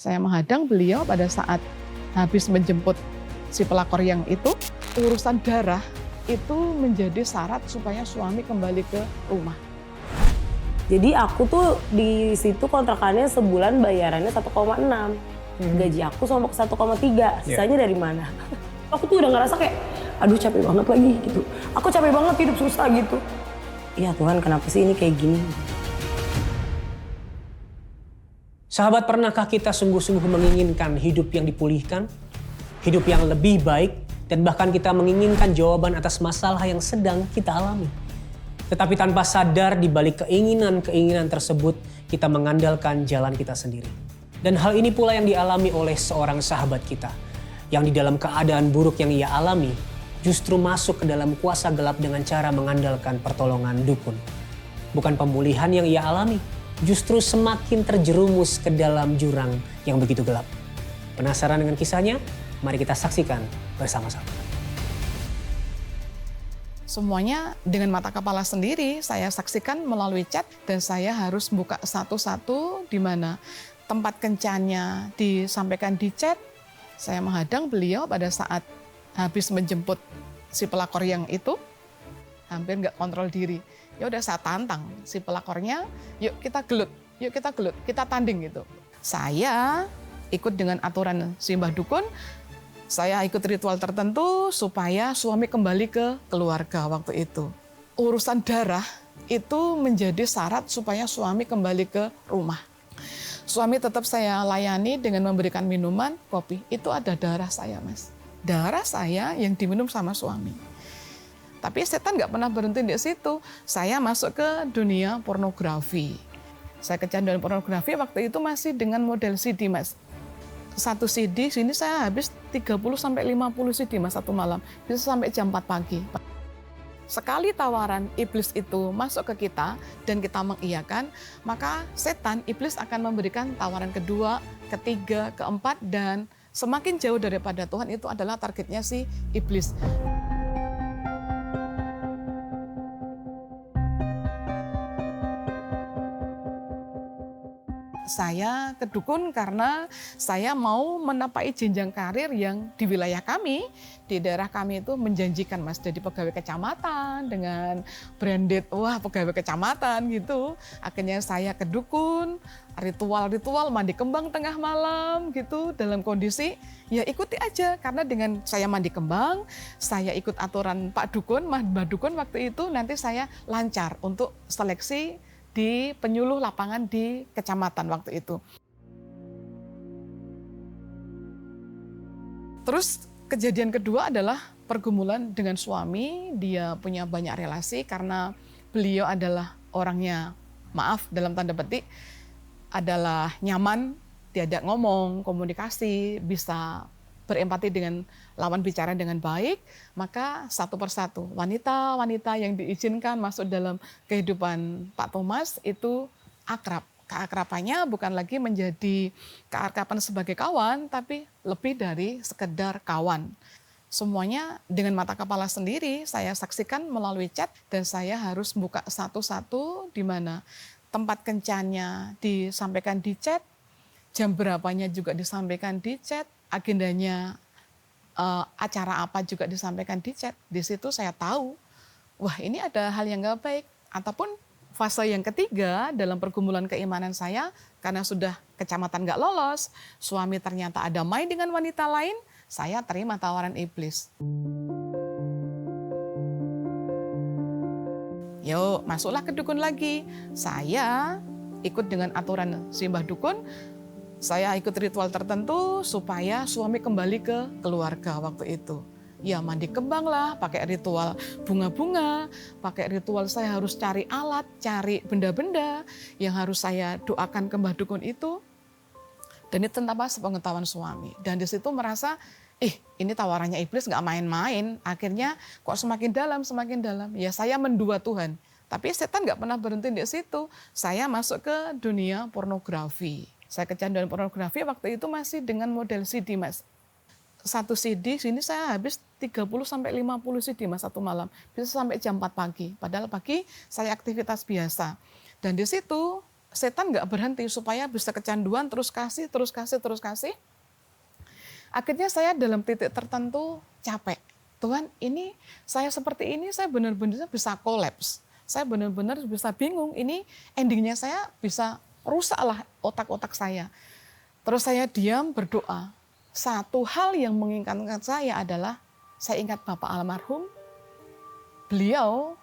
Saya menghadang beliau pada saat habis menjemput si pelakor yang itu. Urusan darah itu menjadi syarat supaya suami kembali ke rumah. Jadi aku tuh di situ kontrakannya sebulan bayarannya 1,6. Gaji aku sama ke 1,3. Sisanya dari mana? Aku tuh udah ngerasa kayak, aduh capek banget lagi gitu. Aku capek banget hidup susah gitu. Ya Tuhan, kenapa sih ini kayak gini? Sahabat, pernahkah kita sungguh-sungguh menginginkan hidup yang dipulihkan, hidup yang lebih baik, dan bahkan kita menginginkan jawaban atas masalah yang sedang kita alami? Tetapi tanpa sadar di balik keinginan-keinginan tersebut, kita mengandalkan jalan kita sendiri. Dan hal ini pula yang dialami oleh seorang sahabat kita, yang di dalam keadaan buruk yang ia alami, justru masuk ke dalam kuasa gelap dengan cara mengandalkan pertolongan dukun. Bukan pemulihan yang ia alami, justru semakin terjerumus ke dalam jurang yang begitu gelap. Penasaran dengan kisahnya? Mari kita saksikan bersama-sama. Semuanya dengan mata kepala sendiri saya saksikan melalui chat, dan saya harus buka satu-satu di mana tempat kencannya disampaikan di chat. Saya menghadang beliau pada saat habis menjemput si pelakor yang itu, hampir nggak kontrol diri. Ya udah saya tantang si pelakornya, yuk kita gelut, kita tanding gitu. Saya ikut dengan aturan si Mbah Dukun, saya ikut ritual tertentu supaya suami kembali ke keluarga waktu itu. Urusan darah itu menjadi syarat supaya suami kembali ke rumah. Suami tetap saya layani dengan memberikan minuman, kopi. Itu ada darah saya, Mas. Darah saya yang diminum sama suami. Tapi setan nggak pernah berhenti di situ. Saya masuk ke dunia pornografi. Saya kecanduan pornografi waktu itu masih dengan model CD, Mas. Satu CD, sini saya habis 30-50 CD, Mas, satu malam. Bisa sampai jam 4 pagi. Sekali tawaran iblis itu masuk ke kita dan kita mengiyakan, maka setan, iblis akan memberikan tawaran kedua, ketiga, keempat, dan semakin jauh daripada Tuhan itu adalah targetnya si iblis. Saya ke dukun karena saya mau menapai jenjang karir yang di wilayah kami, di daerah kami itu menjanjikan, Mas, jadi pegawai kecamatan dengan branded, wah pegawai kecamatan gitu. Akhirnya saya ke dukun, ritual mandi kembang tengah malam gitu, dalam kondisi ya ikuti aja. Karena dengan saya mandi kembang, saya ikut aturan Pak Dukun, Mbah Dukun waktu itu, nanti saya lancar untuk seleksi di penyuluh lapangan di kecamatan waktu itu. Terus kejadian kedua adalah pergumulan dengan suami. Dia punya banyak relasi karena beliau adalah orangnya, maaf dalam tanda petik, adalah nyaman, diajak ngomong, komunikasi, bisa berempati dengan lawan bicara dengan baik, maka satu persatu wanita-wanita yang diizinkan masuk dalam kehidupan Pak Thomas itu akrab. Keakrabannya bukan lagi menjadi keakraban sebagai kawan, tapi lebih dari sekedar kawan. Semuanya dengan mata kepala sendiri saya saksikan melalui chat, dan saya harus buka satu-satu di mana tempat kencannya disampaikan di chat, jam berapanya juga disampaikan di chat, agendanya acara apa juga disampaikan di chat. Di situ saya tahu, wah ini ada hal yang gak baik. Ataupun fase yang ketiga dalam pergumulan keimanan saya, karena sudah kecamatan gak lolos, suami ternyata ada main dengan wanita lain, saya terima tawaran iblis. Yuk, masuklah ke dukun lagi. Saya ikut dengan aturan si Mbah Dukun, saya ikut ritual tertentu supaya suami kembali ke keluarga waktu itu. Ya mandi kembang lah, pakai ritual bunga-bunga, pakai ritual saya harus cari alat, cari benda-benda yang harus saya doakan ke Mbah Dukun itu. Dan itu tanpa sepengetahuan suami. Dan di situ merasa, ini tawarannya iblis nggak main-main. Akhirnya kok semakin dalam. Ya saya mendua Tuhan. Tapi setan nggak pernah berhenti di situ. Saya masuk ke dunia pornografi. Saya kecanduan pornografi waktu itu masih dengan model CD, Mas. Satu CD, sini saya habis 30-50 CD, Mas, satu malam. Bisa sampai jam 4 pagi. Padahal pagi saya aktivitas biasa. Dan di situ setan nggak berhenti supaya bisa kecanduan, terus kasih, terus kasih, terus kasih. Akhirnya saya dalam titik tertentu capek. Tuhan, ini saya seperti ini, saya benar-benar bisa kolaps. Saya benar-benar bisa bingung, ini endingnya saya bisa rusaklah otak-otak saya. Terus saya diam berdoa. Satu hal yang mengingatkan saya adalah, saya ingat Bapak almarhum, beliau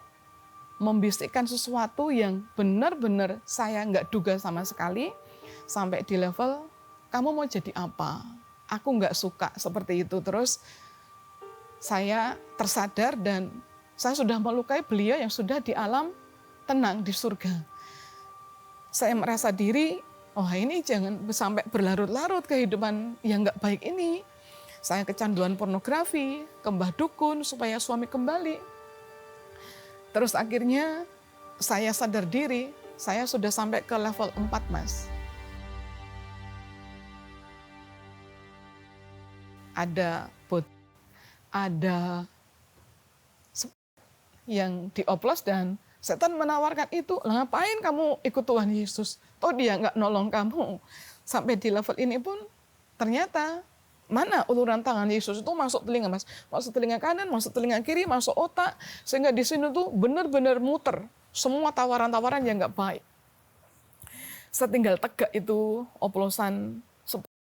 membisikkan sesuatu yang benar-benar saya nggak duga sama sekali, sampai di level, kamu mau jadi apa? Aku nggak suka seperti itu. Terus saya tersadar dan saya sudah melukai beliau yang sudah di alam tenang di surga. Saya merasa diri, oh ini jangan sampai berlarut-larut kehidupan yang nggak baik ini. Saya kecanduan pornografi, ke mbah dukun supaya suami kembali. Terus akhirnya saya sadar diri, saya sudah sampai ke level 4, Mas. Ada yang dioplos dan setan menawarkan itu, ngapain kamu ikut Tuhan Yesus? Toh dia nggak nolong kamu. Sampai di level ini pun ternyata mana uluran tangan Yesus itu masuk telinga, Mas. Masuk telinga kanan, masuk telinga kiri, masuk otak. Sehingga di sini tuh benar-benar muter. Semua tawaran-tawaran yang nggak baik. Saya tinggal tegak itu oplosan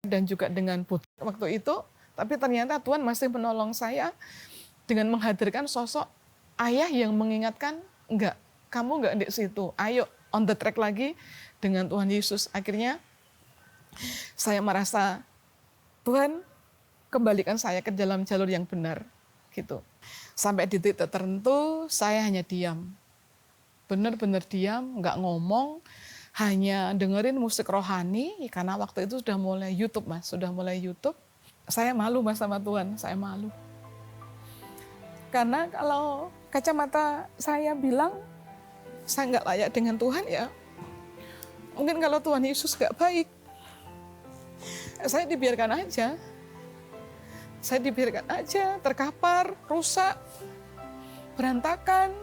dan juga dengan putih waktu itu. Tapi ternyata Tuhan masih menolong saya dengan menghadirkan sosok ayah yang mengingatkan, enggak, kamu enggak di situ, ayo on the track lagi dengan Tuhan Yesus. Akhirnya saya merasa, Tuhan kembalikan saya ke dalam jalur yang benar. Gitu. Sampai di titik tertentu saya hanya diam. Benar-benar diam, enggak ngomong, hanya dengerin musik rohani, karena waktu itu sudah mulai YouTube, Mas, sudah mulai YouTube. Saya malu, Mas, sama Tuhan, saya malu. Karena kalau kacamata saya bilang, saya nggak layak dengan Tuhan ya. Mungkin kalau Tuhan Yesus nggak baik, saya dibiarkan aja. Saya dibiarkan aja, terkapar, rusak, berantakan,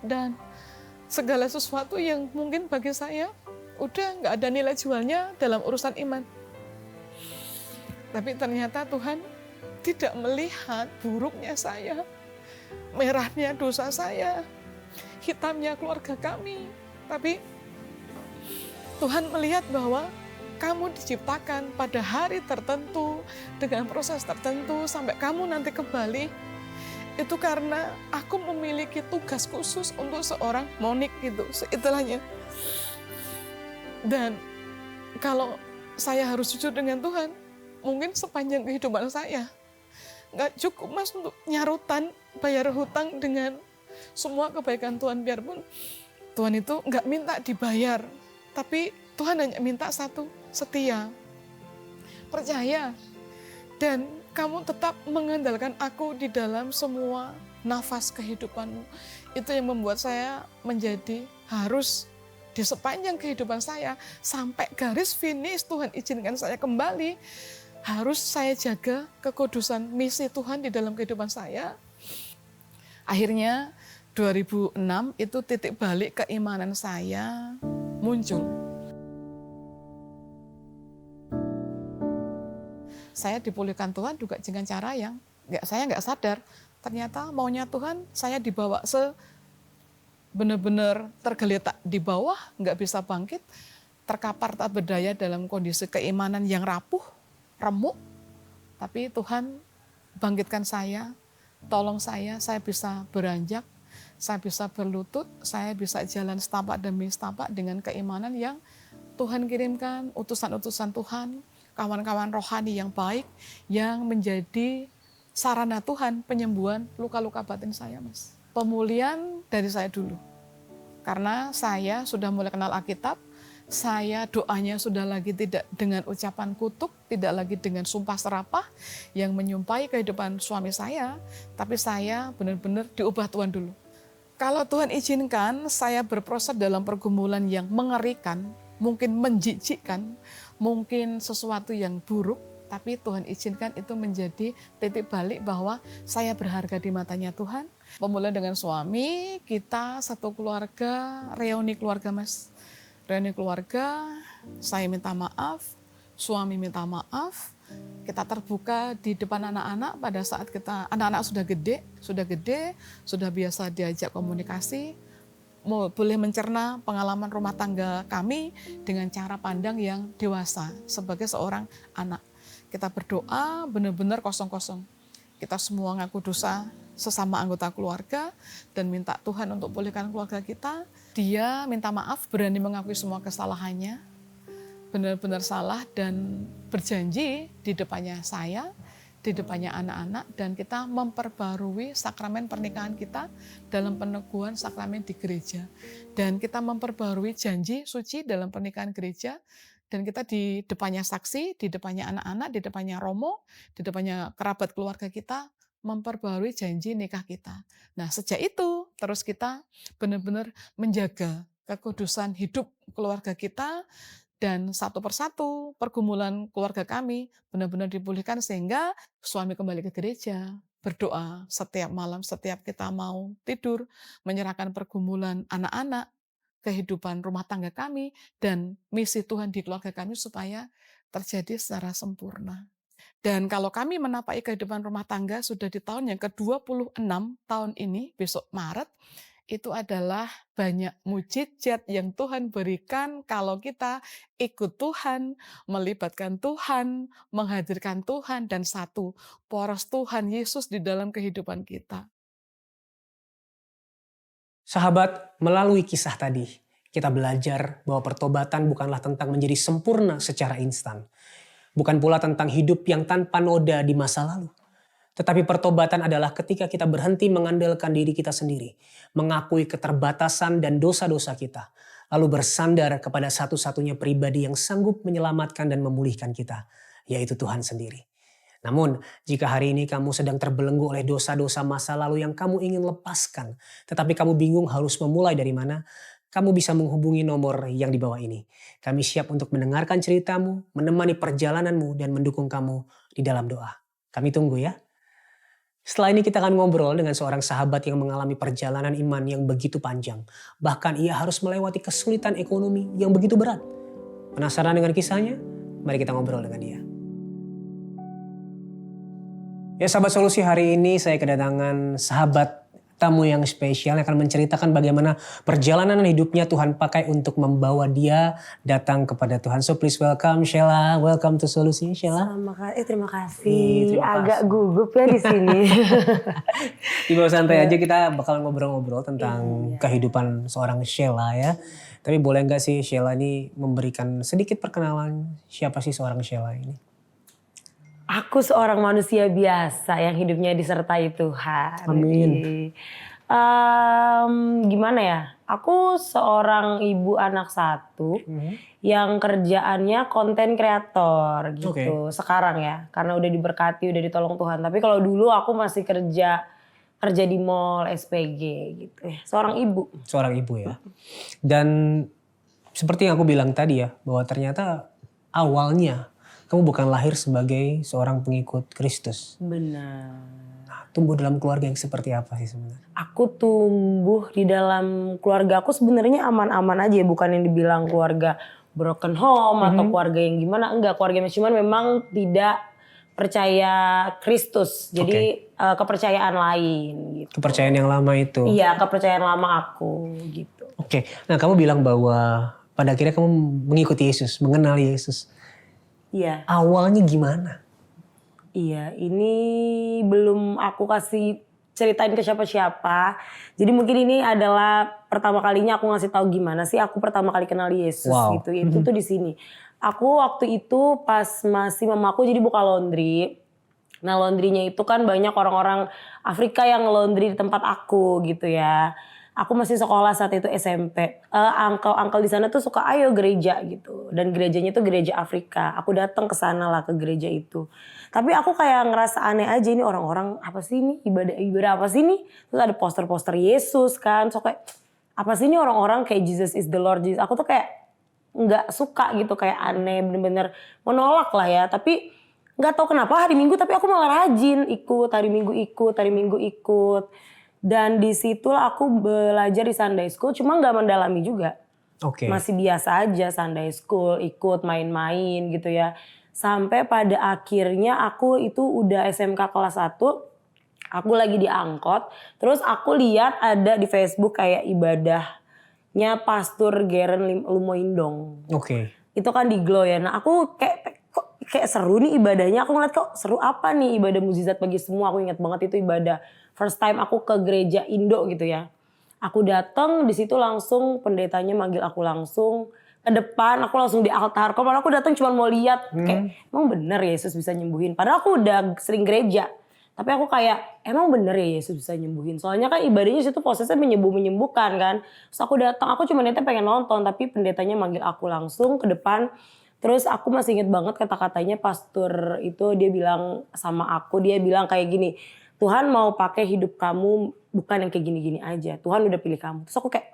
dan segala sesuatu yang mungkin bagi saya udah nggak ada nilai jualnya dalam urusan iman. Tapi ternyata Tuhan tidak melihat buruknya saya, merahnya dosa saya, hitamnya keluarga kami. Tapi Tuhan melihat bahwa kamu diciptakan pada hari tertentu, dengan proses tertentu, sampai kamu nanti kembali. Itu karena aku memiliki tugas khusus untuk seorang Monik gitu, istilahnya. Dan kalau saya harus jujur dengan Tuhan, mungkin sepanjang kehidupan saya nggak cukup, Mas, untuk nyarutan, bayar hutang dengan semua kebaikan Tuhan. Biarpun Tuhan itu nggak minta dibayar, tapi Tuhan hanya minta satu, setia, percaya, dan kamu tetap mengandalkan aku di dalam semua nafas kehidupanmu. Itu yang membuat saya menjadi harus di sepanjang kehidupan saya, sampai garis finish Tuhan izinkan saya kembali, harus saya jaga kekudusan misi Tuhan di dalam kehidupan saya. Akhirnya 2006 itu titik balik keimanan saya muncul. Saya dipulihkan Tuhan juga dengan cara yang saya nggak sadar. Ternyata maunya Tuhan saya dibawa benar-benar tergeletak di bawah, nggak bisa bangkit, terkapar tak berdaya dalam kondisi keimanan yang rapuh, remuk, tapi Tuhan bangkitkan saya, tolong saya bisa beranjak, saya bisa berlutut, saya bisa jalan setapak demi setapak dengan keimanan yang Tuhan kirimkan, utusan-utusan Tuhan, kawan-kawan rohani yang baik, yang menjadi sarana Tuhan penyembuhan luka-luka batin saya, Mas. Pemulihan dari saya dulu, karena saya sudah mulai kenal Alkitab. Saya doanya sudah lagi tidak dengan ucapan kutuk, tidak lagi dengan sumpah serapah yang menyumpahi kehidupan suami saya, tapi saya benar-benar diubah Tuhan dulu. Kalau Tuhan izinkan saya berproses dalam pergumulan yang mengerikan, mungkin menjijikkan, mungkin sesuatu yang buruk, tapi Tuhan izinkan itu menjadi titik balik bahwa saya berharga di matanya Tuhan. Pemulihan dengan suami, kita satu keluarga, reuni keluarga, Mas. reuni keluarga, saya minta maaf, suami minta maaf, kita terbuka di depan anak-anak pada saat anak-anak sudah gede, sudah biasa diajak komunikasi, boleh mencerna pengalaman rumah tangga kami dengan cara pandang yang dewasa sebagai seorang anak. Kita berdoa benar-benar kosong-kosong. Kita semua ngaku dosa sesama anggota keluarga dan minta Tuhan untuk pulihkan keluarga kita. Dia minta maaf, berani mengakui semua kesalahannya, benar-benar salah dan berjanji di depannya saya, di depannya anak-anak, dan kita memperbarui sakramen pernikahan kita dalam peneguhan sakramen di gereja. Dan kita memperbarui janji suci dalam pernikahan gereja, dan kita di depannya saksi, di depannya anak-anak, di depannya romo, di depannya kerabat keluarga kita, memperbarui janji nikah kita. Nah, sejak itu terus kita benar-benar menjaga kekudusan hidup keluarga kita, dan satu persatu pergumulan keluarga kami benar-benar dipulihkan sehingga suami kembali ke gereja, berdoa setiap malam, setiap kita mau tidur, menyerahkan pergumulan anak-anak, kehidupan rumah tangga kami, dan misi Tuhan di keluarga kami supaya terjadi secara sempurna. Dan kalau kami menapai kehidupan rumah tangga sudah di tahun yang ke-26 tahun ini, besok Maret, itu adalah banyak mujizat yang Tuhan berikan kalau kita ikut Tuhan, melibatkan Tuhan, menghadirkan Tuhan, dan satu, poros Tuhan Yesus di dalam kehidupan kita. Sahabat, melalui kisah tadi, kita belajar bahwa pertobatan bukanlah tentang menjadi sempurna secara instan. Bukan pula tentang hidup yang tanpa noda di masa lalu. Tetapi pertobatan adalah ketika kita berhenti mengandalkan diri kita sendiri, mengakui keterbatasan dan dosa-dosa kita, lalu bersandar kepada satu-satunya pribadi yang sanggup menyelamatkan dan memulihkan kita, yaitu Tuhan sendiri. Namun, jika hari ini kamu sedang terbelenggu oleh dosa-dosa masa lalu yang kamu ingin lepaskan, tetapi kamu bingung harus memulai dari mana, kamu bisa menghubungi nomor yang di bawah ini. Kami siap untuk mendengarkan ceritamu, menemani perjalananmu, dan mendukung kamu di dalam doa. Kami tunggu ya. Setelah ini kita akan ngobrol dengan seorang sahabat yang mengalami perjalanan iman yang begitu panjang. Bahkan ia harus melewati kesulitan ekonomi yang begitu berat. Penasaran dengan kisahnya? Mari kita ngobrol dengan dia. Ya sahabat Solusi, hari ini saya kedatangan sahabat tamu yang spesial yang akan menceritakan bagaimana perjalanan hidupnya Tuhan pakai untuk membawa dia datang kepada Tuhan. So please welcome Sheila. Welcome to Solusi, Sheila. Terima kasih. Agak gugup ya di sini. Di bawah santai aja, kita bakal ngobrol-ngobrol tentang kehidupan seorang Sheila ya. Tapi boleh nggak sih Sheila ini memberikan sedikit perkenalan siapa sih seorang Sheila ini? Aku seorang manusia biasa yang hidupnya disertai Tuhan. Amin. Gimana ya? Aku seorang ibu anak satu yang kerjaannya konten kreator gitu. Sekarang ya, karena udah diberkati, udah ditolong Tuhan. Tapi kalau dulu aku masih kerja di mall, SPG gitu ya. Seorang ibu. Seorang ibu ya. Dan seperti yang aku bilang tadi ya, bahwa ternyata awalnya kamu bukan lahir sebagai seorang pengikut Kristus. Benar. Nah, tumbuh dalam keluarga yang seperti apa sih sebenarnya? Aku tumbuh di dalam keluarga aku sebenarnya aman-aman aja, bukan yang dibilang keluarga broken home atau keluarga yang gimana. Enggak, keluarga cuman memang tidak percaya Kristus. Jadi kepercayaan lain gitu. Kepercayaan yang lama itu? Iya, kepercayaan lama aku gitu. Oke, nah kamu bilang bahwa pada akhirnya kamu mengikuti Yesus, mengenal Yesus. Iya. Awalnya gimana? Iya, ini belum aku kasih ceritain ke siapa-siapa. Jadi mungkin ini adalah pertama kalinya aku ngasih tahu gimana sih aku pertama kali kenal Yesus gitu. Itu tuh di sini. Aku waktu itu pas masih mamaku jadi buka laundry. Nah, laundrynya itu kan banyak orang-orang Afrika yang laundry di tempat aku gitu ya. Aku masih sekolah saat itu SMP. Uncle di sana tuh suka ayo gereja gitu. Dan gerejanya tuh gereja Afrika. Aku datang ke sana lah ke gereja itu. Tapi aku kayak ngerasa aneh aja, ini orang-orang apa sih ini? Ibadah apa sih ini? Terus ada poster-poster Yesus kan. So kayak apa sih ini orang-orang kayak Jesus is the Lord. Jesus. Aku tuh kayak nggak suka gitu, kayak aneh, bener-bener menolak lah ya. Tapi nggak tahu kenapa hari Minggu tapi aku malah rajin ikut, hari Minggu ikut. Dan disitulah aku belajar di Sunday School, cuma nggak mendalami juga. Oke. Masih biasa aja Sunday school, ikut main-main gitu ya. Sampai pada akhirnya aku itu udah SMK kelas 1, aku lagi di angkot, terus aku lihat ada di Facebook kayak ibadahnya Pastor Geren Lumoindong. Oke. Itu kan di Glow ya. Nah aku kayak seru nih ibadahnya. Aku ngeliat kok seru apa nih ibadah mukjizat bagi semua. Aku ingat banget itu ibadah first time aku ke gereja Indo gitu ya. Aku datang di situ langsung pendetanya manggil aku langsung ke depan. Aku langsung di altar. Kalau aku datang cuma mau lihat kayak emang bener Yesus bisa nyembuhin. Padahal aku udah sering gereja. Tapi aku kayak emang bener ya Yesus bisa nyembuhin. Soalnya kan ibadahnya situ prosesnya menyembuhkan kan. Terus aku datang, aku cuma niatnya pengen nonton. Tapi pendetanya manggil aku langsung ke depan. Terus aku masih inget banget kata-katanya pastor itu dia bilang sama aku. Dia bilang kayak gini, Tuhan mau pakai hidup kamu bukan yang kayak gini-gini aja. Tuhan udah pilih kamu. Terus aku kayak,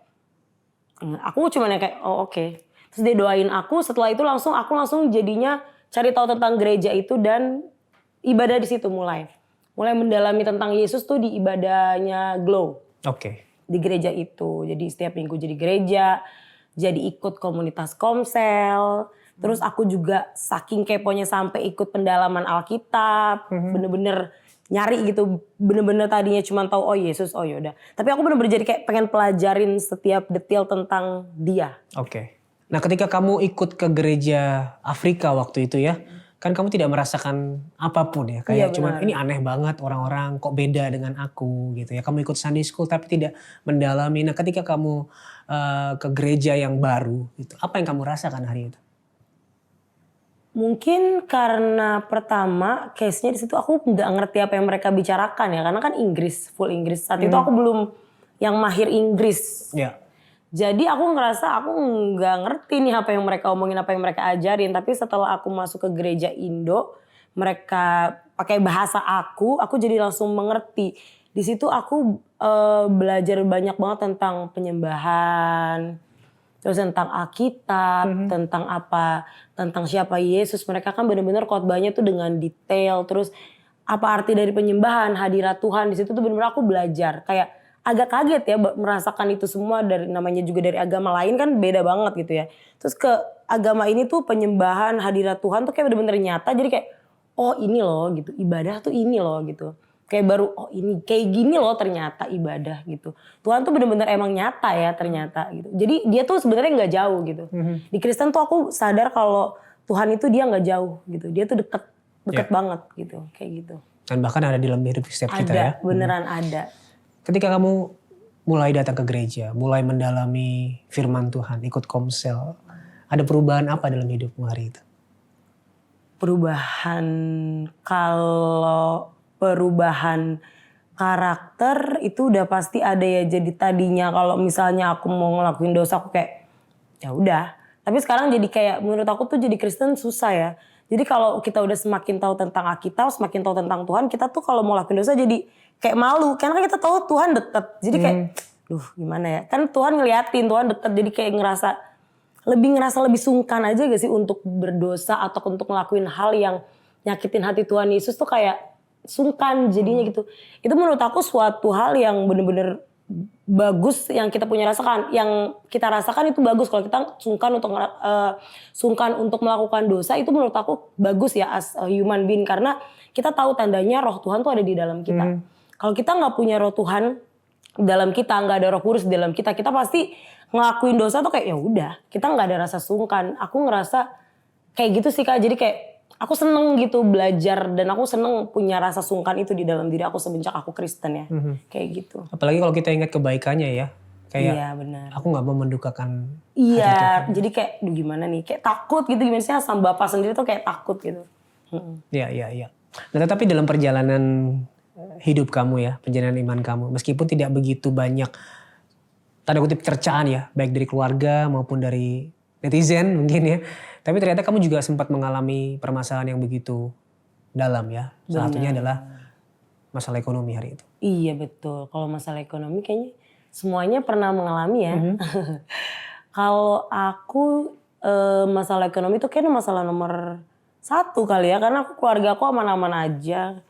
aku cuma kayak oh oke. Terus dia doain aku, setelah itu aku langsung jadinya cari tahu tentang gereja itu dan ibadah di situ mulai mendalami tentang Yesus tuh di ibadahnya Glow. Oke. Di gereja itu. Jadi setiap minggu jadi gereja, jadi ikut komunitas Komsel. Terus aku juga saking keponya sampai ikut pendalaman Alkitab, bener-bener nyari gitu, bener-bener tadinya cuma tahu oh Yesus, oh yaudah. Tapi aku bener-bener jadi kayak pengen pelajarin setiap detail tentang dia. Oke. Nah ketika kamu ikut ke gereja Afrika waktu itu ya, kan kamu tidak merasakan apapun ya. Kayak cuman ini aneh banget orang-orang kok beda dengan aku gitu ya. Kamu ikut Sunday School tapi tidak mendalami. Nah ketika kamu ke gereja yang baru gitu, apa yang kamu rasakan hari itu? Mungkin karena pertama case-nya di situ aku nggak ngerti apa yang mereka bicarakan ya. Karena kan Inggris, full Inggris. Saat itu aku belum yang mahir Inggris. Ya. Jadi aku ngerasa aku nggak ngerti nih apa yang mereka omongin, apa yang mereka ajarin. Tapi setelah aku masuk ke gereja Indo, mereka pakai bahasa aku jadi langsung mengerti. Di situ aku belajar banyak banget tentang penyembahan, terus tentang Alkitab, tentang siapa Yesus. Mereka kan benar-benar khotbahnya tuh dengan detail. Terus apa arti dari penyembahan, hadirat Tuhan. Di situ tuh benar-benar aku belajar kayak agak kaget ya merasakan itu semua dari namanya juga dari agama lain kan beda banget gitu ya. Terus ke agama ini tuh penyembahan hadirat Tuhan tuh kayak bener-bener nyata. Jadi kayak oh ini loh gitu, ibadah tuh ini loh gitu. Kayak baru oh ini kayak gini loh ternyata ibadah gitu. Tuhan tuh bener-bener emang nyata ya ternyata gitu. Jadi dia tuh sebenarnya nggak jauh gitu. Di Kristen tuh aku sadar kalau Tuhan itu dia nggak jauh gitu. Dia tuh deket banget gitu kayak gitu. Dan bahkan ada di dalam hidup setiap kita ya. Ada, beneran ada. Ketika kamu mulai datang ke gereja, mulai mendalami firman Tuhan, ikut Komsel, ada perubahan apa dalam hidupmu hari itu? Kalau perubahan karakter itu udah pasti ada ya. Jadi tadinya kalau misalnya aku mau ngelakuin dosa aku kayak ya udah. Tapi sekarang jadi kayak menurut aku tuh jadi Kristen susah ya. Jadi kalau kita udah semakin tahu tentang Alkitab, semakin tahu tentang Tuhan, kita tuh kalau mau lakuin dosa jadi kayak malu. Karena kita tahu Tuhan deket. Jadi kayak, gimana ya. Kan Tuhan ngeliatin, Tuhan deket. Jadi kayak ngerasa lebih sungkan aja gak sih untuk berdosa atau untuk ngelakuin hal yang nyakitin hati Tuhan Yesus tuh kayak sungkan jadinya gitu. Itu menurut aku suatu hal yang bener-bener bagus yang kita yang kita rasakan itu bagus. Kalau kita sungkan untuk melakukan dosa itu menurut aku bagus ya as a human being karena kita tahu tandanya roh Tuhan tuh ada di dalam kita. Kalau kita nggak punya roh Tuhan dalam kita, nggak ada roh kudus di dalam kita pasti ngelakuin dosa tuh kayak ya udah kita nggak ada rasa sungkan. Aku ngerasa kayak gitu sih Kak. Jadi kayak aku seneng gitu belajar dan aku seneng punya rasa sungkan itu di dalam diri aku semenjak aku Kristen ya. Kayak gitu. Apalagi kalau kita ingat kebaikannya ya. Kayak iya, benar. Aku gak mau mendukakan iya, jadi kayak gimana nih. Kayak takut gitu gimana sih sama Bapak sendiri tuh kayak takut gitu. Iya. Nah tetapi dalam perjalanan hidup kamu ya, perjalanan iman kamu. Meskipun tidak begitu banyak tanda kutip cercaan ya. Baik dari keluarga maupun dari netizen mungkin ya. Tapi ternyata kamu juga sempat mengalami permasalahan yang begitu dalam ya. Salah satunya adalah masalah ekonomi hari itu. Iya betul. Kalau masalah ekonomi kayaknya semuanya pernah mengalami ya. Kalau aku masalah ekonomi itu kayaknya masalah nomor 1 kali ya. Karena keluarga aku aman-aman aja.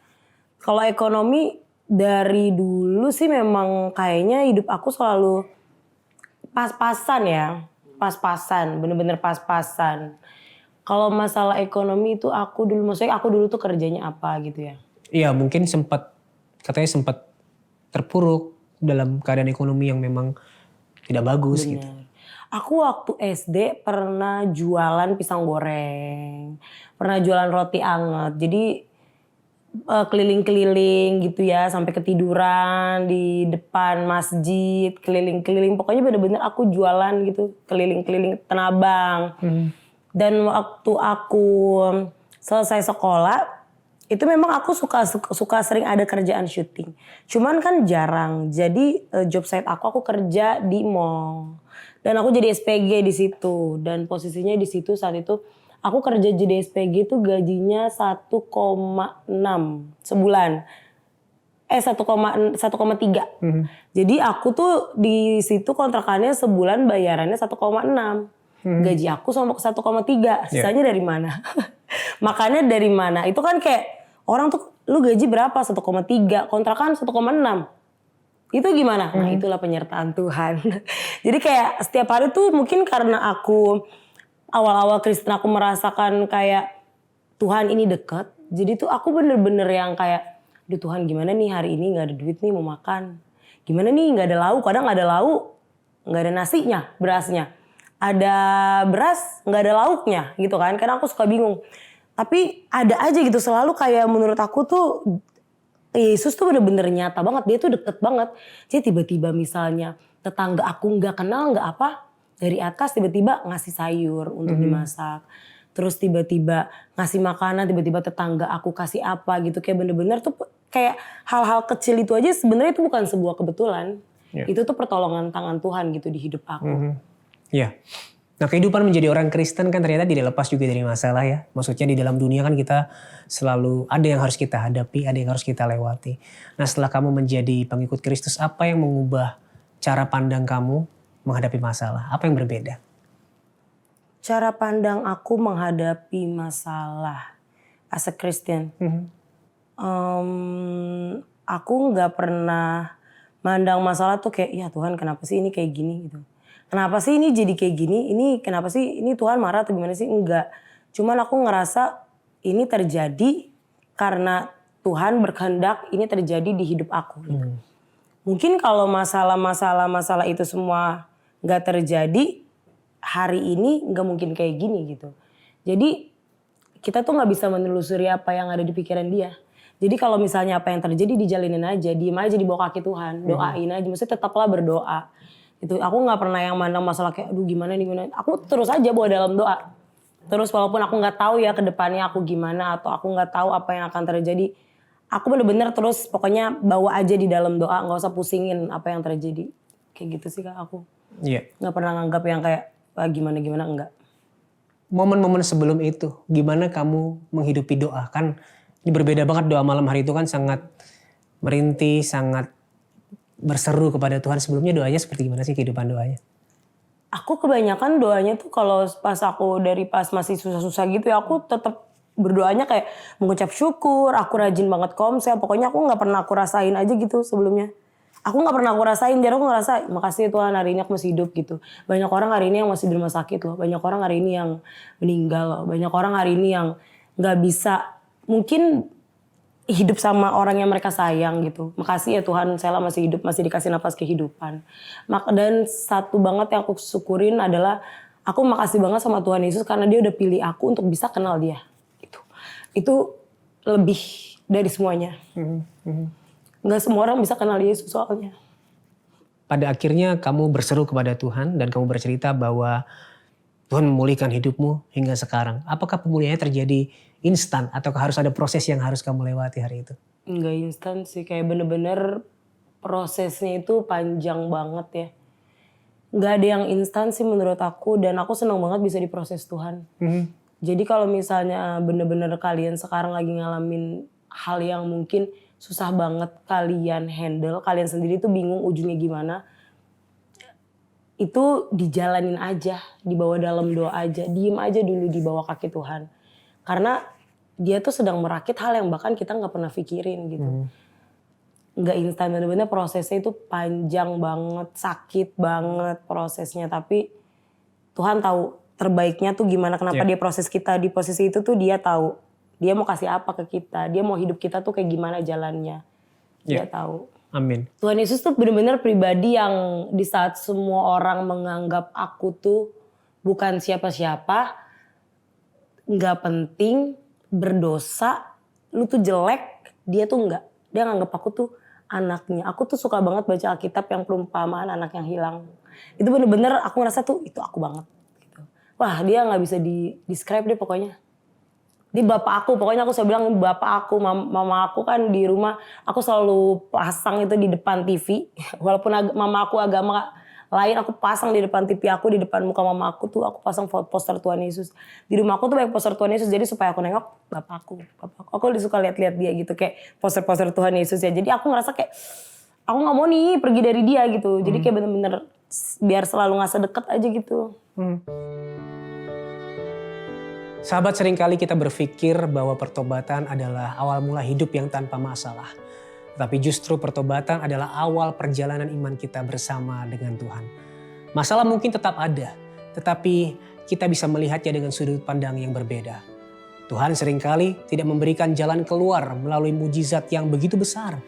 Kalau ekonomi dari dulu sih memang kayaknya hidup aku selalu pas-pasan ya. pas-pasan, bener-bener pas-pasan. Kalau masalah ekonomi itu aku dulu tuh kerjanya apa gitu ya. Iya, mungkin katanya sempat terpuruk dalam keadaan ekonomi yang memang tidak bagus gitu. Bener. Aku waktu SD pernah jualan pisang goreng, pernah jualan roti anget. Jadi keliling-keliling gitu ya, sampai ketiduran di depan masjid, keliling-keliling. Pokoknya bener-bener aku jualan gitu, keliling-keliling Tanah Abang. Dan waktu aku selesai sekolah, itu memang aku suka sering ada kerjaan syuting. Cuman kan jarang. Jadi job site aku kerja di mall. Dan aku jadi SPG di situ. Dan posisinya di situ saat itu aku kerja jadi SPG itu gajinya 1,6 sebulan. 1,3. Jadi aku tuh di situ kontrakannya sebulan bayarannya 1,6. Gaji aku sama ke 1,3. Sisanya dari mana? Makanya dari mana? Itu kan kayak orang tuh lu gaji berapa? 1,3, kontrakan 1,6. Itu gimana? Nah, itulah penyertaan Tuhan. Jadi kayak setiap hari tuh mungkin karena aku awal-awal Kristen aku merasakan kayak Tuhan ini dekat. Jadi tuh aku bener-bener yang kayak, aduh Tuhan gimana nih hari ini gak ada duit nih mau makan. Gimana nih gak ada lauk, kadang gak ada lauk, gak ada nasinya, berasnya. Ada beras gak ada lauknya gitu kan. Karena aku suka bingung. Tapi ada aja gitu selalu kayak menurut aku tuh Yesus tuh bener-bener nyata banget. Dia tuh deket banget. Jadi tiba-tiba misalnya tetangga aku gak kenal gak apa. Dari atas tiba-tiba ngasih sayur untuk dimasak. Terus tiba-tiba ngasih makanan. Tiba-tiba tetangga aku kasih apa gitu. Kayak bener-bener tuh kayak hal-hal kecil itu aja sebenarnya itu bukan sebuah kebetulan. Itu tuh pertolongan tangan Tuhan gitu di hidup aku. Iya. Nah, kehidupan menjadi orang Kristen kan ternyata tidak lepas juga dari masalah ya. Maksudnya di dalam dunia kan kita selalu ada yang harus kita hadapi, ada yang harus kita lewati. Nah, setelah kamu menjadi pengikut Kristus, apa yang mengubah cara pandang kamu menghadapi masalah? Apa yang berbeda? Cara pandang aku menghadapi masalah as a Christian. Aku gak pernah mandang masalah tuh kayak, ya Tuhan kenapa sih ini kayak gini gitu. Kenapa sih ini jadi kayak gini? Ini kenapa sih ini Tuhan marah atau gimana sih? Enggak. Cuman aku ngerasa ini terjadi karena Tuhan berkehendak ini terjadi di hidup aku. Gitu. Mungkin kalau masalah itu semua nggak terjadi hari ini nggak mungkin kayak gini gitu. Jadi kita tuh nggak bisa menelusuri apa yang ada di pikiran dia. Jadi kalau misalnya apa yang terjadi dijalinin aja, diem aja di bawah kaki Tuhan, doain aja. Maksudnya tetaplah berdoa. Itu aku nggak pernah yang mandang masalah kayak aduh gimana nih gimana. Aku terus aja bawa dalam doa. Terus walaupun aku nggak tahu ya kedepannya aku gimana atau aku nggak tahu apa yang akan terjadi, aku bener-bener terus pokoknya bawa aja di dalam doa, nggak usah pusingin apa yang terjadi. Kayak gitu sih Kak aku. Iya. Nggak pernah nganggap yang kayak gimana enggak. Momen-momen sebelum itu, gimana kamu menghidupi doa? Kan ini berbeda banget, doa malam hari itu kan sangat merintih, sangat berseru kepada Tuhan. Sebelumnya doanya seperti gimana sih kehidupan doanya? Aku kebanyakan doanya tuh kalau pas aku dari pas masih susah-susah gitu ya aku tetap berdoanya kayak mengucap syukur, aku rajin banget komsel. Pokoknya aku gak pernah aku rasain aja gitu sebelumnya. Aku gak pernah aku rasain, jadi aku ngerasa makasih Tuhan hari ini aku masih hidup gitu. Banyak orang hari ini yang masih di rumah sakit loh. Banyak orang hari ini yang meninggal loh. Banyak orang hari ini yang gak bisa mungkin hidup sama orang yang mereka sayang gitu. Makasih ya Tuhan, saya masih hidup, masih dikasih nafas kehidupan. Dan satu banget yang aku syukurin adalah aku makasih banget sama Tuhan Yesus karena dia udah pilih aku untuk bisa kenal dia. Itu lebih dari semuanya. Nggak semua orang bisa kenal Yesus soalnya. Pada akhirnya kamu berseru kepada Tuhan dan kamu bercerita bahwa Tuhan memulihkan hidupmu hingga sekarang. Apakah pemulihannya terjadi instan atau harus ada proses yang harus kamu lewati hari itu? Enggak instan sih, kayak bener-bener prosesnya itu panjang banget ya. Enggak ada yang instan sih menurut aku dan aku senang banget bisa diproses Tuhan. Jadi kalau misalnya bener-bener kalian sekarang lagi ngalamin hal yang mungkin susah banget kalian handle, kalian sendiri tuh bingung ujungnya gimana, itu dijalanin aja, dibawa dalam doa aja, diem aja dulu di bawah kaki Tuhan. Karena dia tuh sedang merakit hal yang bahkan kita gak pernah pikirin gitu. Gak instan, bener-bener prosesnya itu panjang banget, sakit banget prosesnya. Tapi Tuhan tahu terbaiknya tuh gimana, kenapa dia proses kita di posisi itu tuh dia tahu. Dia mau kasih apa ke kita, dia mau hidup kita tuh kayak gimana jalannya. Dia tahu. Amin. Tuhan Yesus tuh benar-benar pribadi yang di saat semua orang menganggap aku tuh bukan siapa-siapa, nggak penting, berdosa, lu tuh jelek, dia tuh enggak. Dia nganggap aku tuh anaknya. Aku tuh suka banget baca Alkitab yang perumpamaan anak yang hilang. Itu bener-bener aku ngerasa tuh itu aku banget. Gitu. Wah dia nggak bisa di-describe deh pokoknya. Dia bapak aku, pokoknya aku selalu bilang bapak aku, mama aku kan di rumah. Aku selalu pasang itu di depan TV. Walaupun mama aku agama lain, aku pasang di depan TV aku, di depan muka mama aku tuh aku pasang poster Tuhan Yesus. Di rumah aku tuh banyak poster Tuhan Yesus, jadi supaya aku nengok bapak aku. Aku suka lihat-lihat dia gitu, kayak poster-poster Tuhan Yesus ya. Jadi aku ngerasa kayak, aku gak mau nih pergi dari dia gitu. Jadi kayak bener-bener biar selalu ngerasa deket aja gitu. Sahabat, seringkali kita berpikir bahwa pertobatan adalah awal mula hidup yang tanpa masalah. Tapi justru pertobatan adalah awal perjalanan iman kita bersama dengan Tuhan. Masalah mungkin tetap ada, tetapi kita bisa melihatnya dengan sudut pandang yang berbeda. Tuhan seringkali tidak memberikan jalan keluar melalui mujizat yang begitu besar,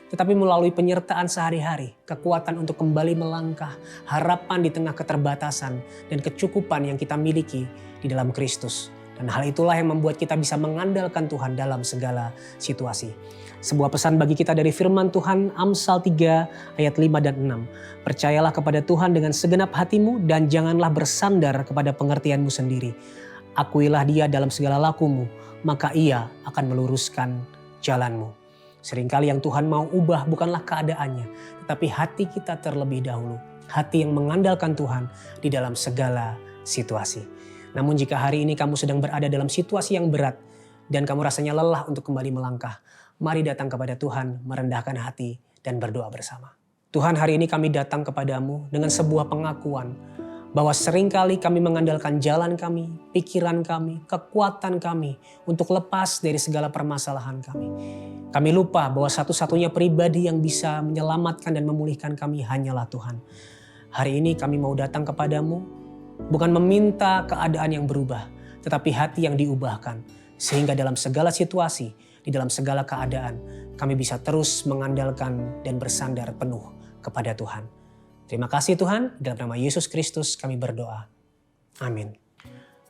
tetapi melalui penyertaan sehari-hari, kekuatan untuk kembali melangkah, harapan di tengah keterbatasan, dan kecukupan yang kita miliki di dalam Kristus. Dan hal itulah yang membuat kita bisa mengandalkan Tuhan dalam segala situasi. Sebuah pesan bagi kita dari firman Tuhan, Amsal 3 ayat 5 dan 6. Percayalah kepada Tuhan dengan segenap hatimu dan janganlah bersandar kepada pengertianmu sendiri. Akuilah dia dalam segala lakumu, maka ia akan meluruskan jalanmu. Seringkali yang Tuhan mau ubah bukanlah keadaannya, tetapi hati kita terlebih dahulu. Hati yang mengandalkan Tuhan di dalam segala situasi. Namun jika hari ini kamu sedang berada dalam situasi yang berat dan kamu rasanya lelah untuk kembali melangkah, mari datang kepada Tuhan, merendahkan hati dan berdoa bersama. Tuhan, hari ini kami datang kepadamu dengan sebuah pengakuan bahwa seringkali kami mengandalkan jalan kami, pikiran kami, kekuatan kami untuk lepas dari segala permasalahan kami. Kami lupa bahwa satu-satunya pribadi yang bisa menyelamatkan dan memulihkan kami hanyalah Tuhan. Hari ini kami mau datang kepadamu, bukan meminta keadaan yang berubah, tetapi hati yang diubahkan. Sehingga dalam segala situasi, di dalam segala keadaan, kami bisa terus mengandalkan dan bersandar penuh kepada Tuhan. Terima kasih Tuhan, dalam nama Yesus Kristus kami berdoa. Amin.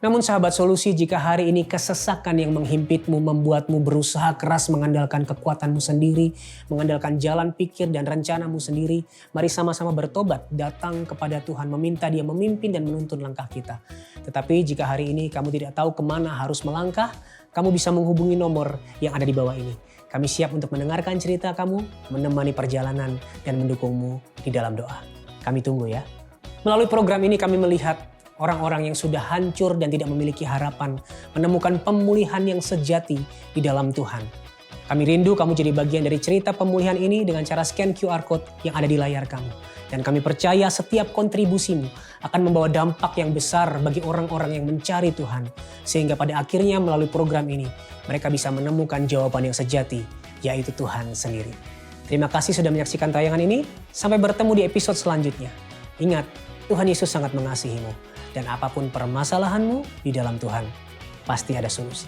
Namun sahabat Solusi, jika hari ini kesesakan yang menghimpitmu membuatmu berusaha keras mengandalkan kekuatanmu sendiri, mengandalkan jalan pikir dan rencanamu sendiri, mari sama-sama bertobat, datang kepada Tuhan, meminta Dia memimpin dan menuntun langkah kita. Tetapi jika hari ini kamu tidak tahu kemana harus melangkah, kamu bisa menghubungi nomor yang ada di bawah ini. Kami siap untuk mendengarkan cerita kamu, menemani perjalanan, dan mendukungmu di dalam doa. Kami tunggu ya. Melalui program ini kami melihat orang-orang yang sudah hancur dan tidak memiliki harapan menemukan pemulihan yang sejati di dalam Tuhan. Kami rindu kamu jadi bagian dari cerita pemulihan ini dengan cara scan QR Code yang ada di layar kamu. Dan kami percaya setiap kontribusimu akan membawa dampak yang besar bagi orang-orang yang mencari Tuhan. Sehingga pada akhirnya melalui program ini mereka bisa menemukan jawaban yang sejati, yaitu Tuhan sendiri. Terima kasih sudah menyaksikan tayangan ini. Sampai bertemu di episode selanjutnya. Ingat, Tuhan Yesus sangat mengasihimu. Dan apapun permasalahanmu di dalam Tuhan, pasti ada solusi.